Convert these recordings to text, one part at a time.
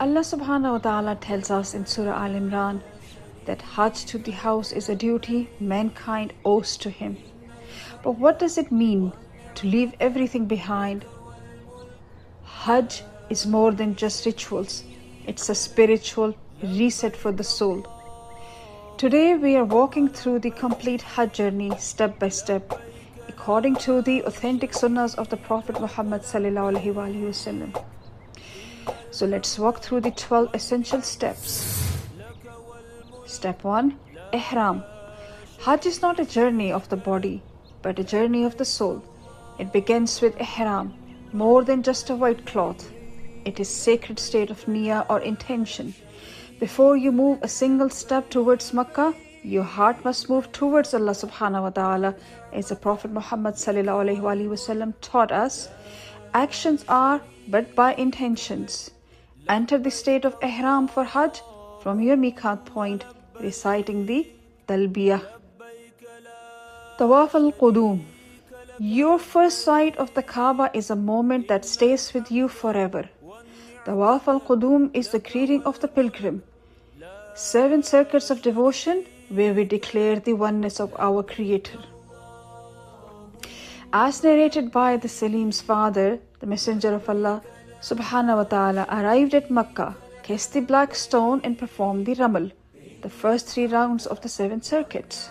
Allah subhanahu wa ta'ala tells us in Surah Ali Imran that Hajj to the house is a duty mankind owes to him. But what does it mean to leave everything behind? Hajj is more than just rituals. It's a spiritual reset for the soul. Today we are walking through the complete Hajj journey step by step, according to the authentic Sunnahs of the Prophet Muhammad sallallahu alaihi wasallam. So let's walk through the 12 essential steps. Step 1. Ihram. Hajj is not a journey of the body, but a journey of the soul. It begins with Ihram, more than just a white cloth. It is sacred state of Niyyah or intention. Before you move a single step towards Makkah, your heart must move towards Allah subhanahu wa ta'ala. As the Prophet Muhammad sallallahu alaihi wasallam taught us, actions are but by intentions. Enter the state of Ihram for Hajj from your Miqat point, reciting the Talbiyah. Tawaf al-Qudum. Your first sight of the Kaaba is a moment that stays with you forever. Tawaf al-Qudum is the greeting of the pilgrim. 7 circuits of devotion where we declare the oneness of our Creator. As narrated by the Salim's father, the Messenger of Allah subhanahu wa ta'ala arrived at Makkah, kissed the black stone and performed the Ramal, the first 3 rounds of the 7 circuits.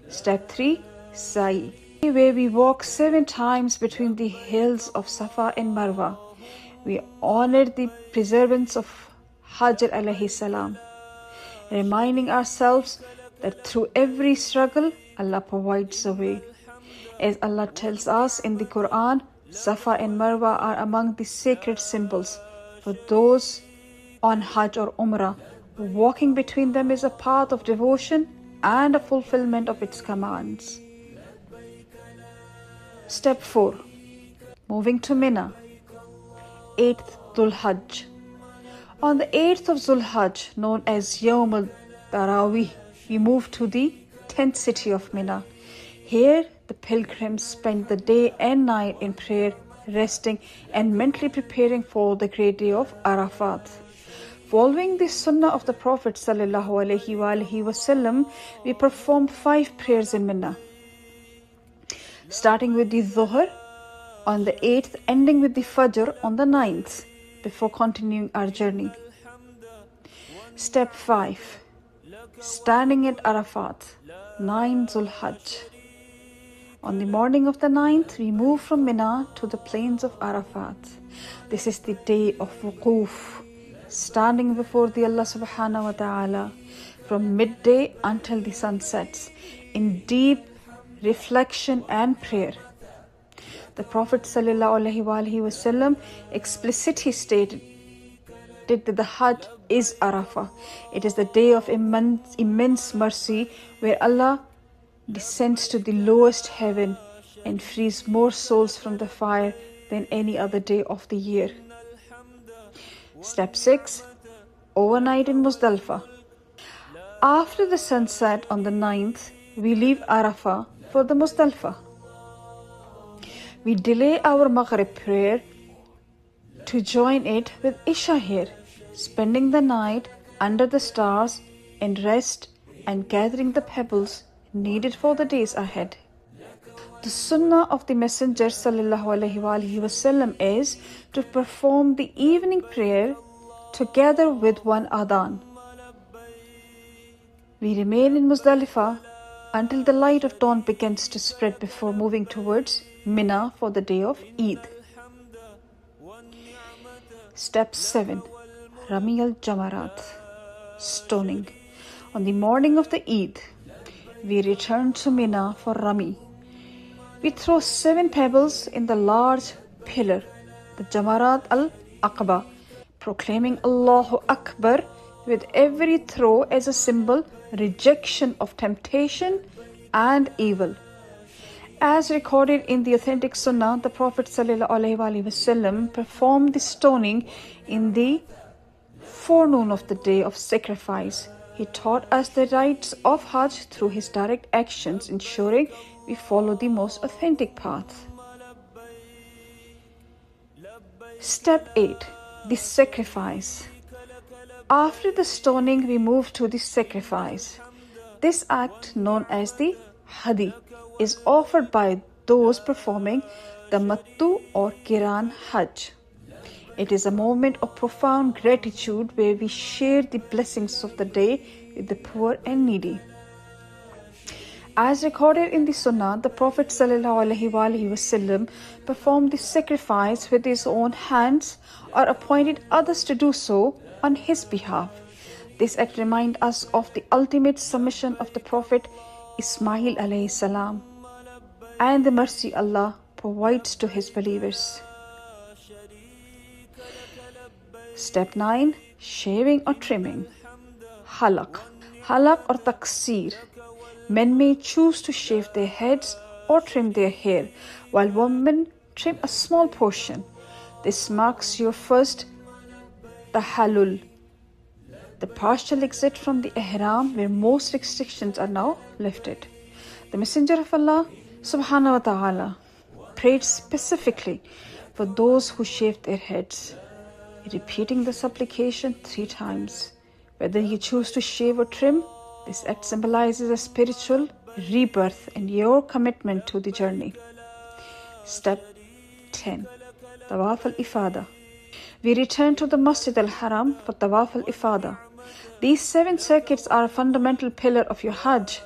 Step 3. Sa'i, where we walk 7 times between the hills of Safa and Marwah. We honored the preservance of Hajar alayhi salam, reminding ourselves that through every struggle, Allah provides a way. As Allah tells us in the Quran, Safa and Marwah are among the sacred symbols for those on Hajj or Umrah. Walking between them is a path of devotion and a fulfillment of its commands. Step 4. Moving to Mina. 8th Dhul Hajj. On the 8th of Dhul Hajj, known as Yawm al-Tarawih, we move to the 10th city of Mina. Here, the pilgrims spend the day and night in prayer, resting and mentally preparing for the great day of Arafat. Following the Sunnah of the Prophet sallallahu alaihi wasallam, we perform 5 prayers in Mina, starting with the Dhuhr on the 8th, ending with the Fajr on the 9th, before continuing our journey. Step 5. Standing at Arafat, 9 Dhul Hajj. On the morning of the 9th, we move from Mina to the plains of Arafat. This is the day of wuquf, standing before the Allah subhanahu wa ta'ala from midday until the sun sets, in deep reflection and prayer. The Prophet sallallahu alaihi wasallam explicitly stated that the Hajj is Arafah. It is the day of immense mercy, where Allah descends to the lowest heaven and frees more souls from the fire than any other day of the year. Step 6. Overnight in Muzdalifah. After the sunset on the 9th, we leave Arafah for the Muzdalifah. We delay our Maghrib prayer to join it with Isha here, spending the night under the stars and rest and gathering the pebbles needed for the days ahead. The Sunnah of the Messenger sallallahu alaihi wasallam is to perform the evening prayer together with one adhan. We remain in Muzdalifah until the light of dawn begins to spread before moving towards Mina for the day of Eid. Step 7. Rami al-Jamarat, stoning. On the morning of the Eid, we return to Mina for Rami. We throw 7 pebbles in the large pillar, the Jamarat al-Aqaba, proclaiming Allahu Akbar with every throw as a symbol rejection of temptation and evil. As recorded in the authentic Sunnah, the Prophet ﷺ performed the stoning in the forenoon of the day of sacrifice. He taught us the rites of Hajj through his direct actions, ensuring we follow the most authentic path. Step 8. The sacrifice. After the stoning, we move to the sacrifice. This act, known as the Hadi, is offered by those performing the Mattu or Kiran Hajj. It is a moment of profound gratitude where we share the blessings of the day with the poor and needy. As recorded in the Sunnah, the Prophet ﷺ performed the sacrifice with his own hands or appointed others to do so on his behalf. This act reminds us of the ultimate submission of the Prophet Ismail alayhi salam and the mercy Allah provides to his believers. Step 9. Shaving or trimming. Halq. Halq or Taqsir. Men may choose to shave their heads or trim their hair, while women trim a small portion. This marks your first tahallul, the partial exit from the Ihram, where most restrictions are now lifted. The Messenger of Allah subhanahu wa ta'ala prayed specifically for those who shaved their heads, repeating the supplication 3 times. Whether you choose to shave or trim, this act symbolizes a spiritual rebirth and your commitment to the journey. Step 10. Tawaf al-Ifadah. We return to the Masjid al-Haram for Tawaf al-Ifadah. These 7 circuits are a fundamental pillar of your Hajj.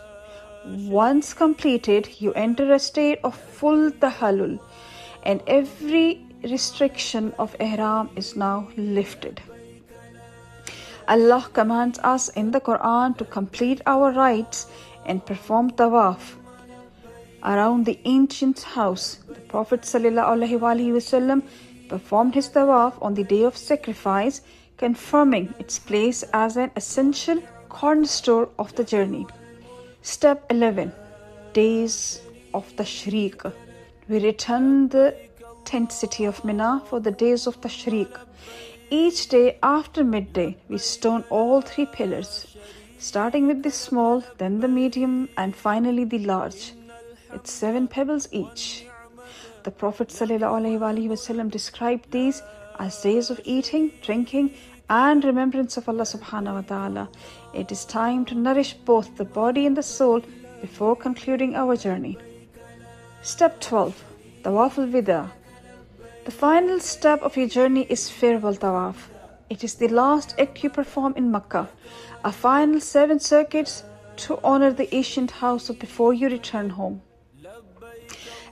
Once completed, you enter a state of full tahallul, and every restriction of Ihram is now lifted. Allah commands us in the Quran to complete our rites and perform Tawaf around the ancient house. The Prophet ﷺ performed his Tawaf on the day of sacrifice, confirming its place as an essential cornerstone of the journey. Step 11. Days of Tashreeq. We return the tent city of Mina for the days of Tashreeq. Each day after midday, we stone all 3 pillars, starting with the small, then the medium, and finally the large, with 7 pebbles each. The Prophet ﷺ described these as days of eating, drinking, and remembrance of Allah subhanahu wa ta'ala. It is time to nourish both the body and the soul before concluding our journey. Step 12. Tawaf al-Wida. The final step of your journey is farewell Tawaf. It is the last act you perform in Makkah, a final 7 circuits to honor the ancient house before you return home.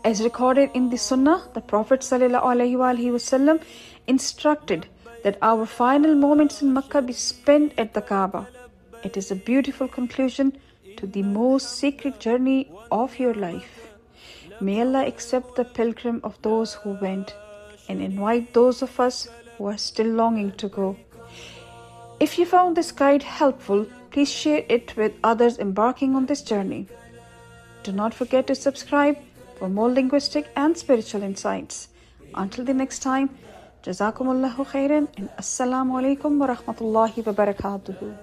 As recorded in the Sunnah, the Prophet ﷺ instructed that our final moments in Makkah be spent at the Kaaba. It is a beautiful conclusion to the most sacred journey of your life. May Allah accept the pilgrim of those who went and invite those of us who are still longing to go. If you found this guide helpful, please share it with others embarking on this journey. Do not forget to subscribe for more linguistic and spiritual insights. Until the next time, Jazakumullahu khairan and Assalamu alaikum wa rahmatullahi wa barakatuhu.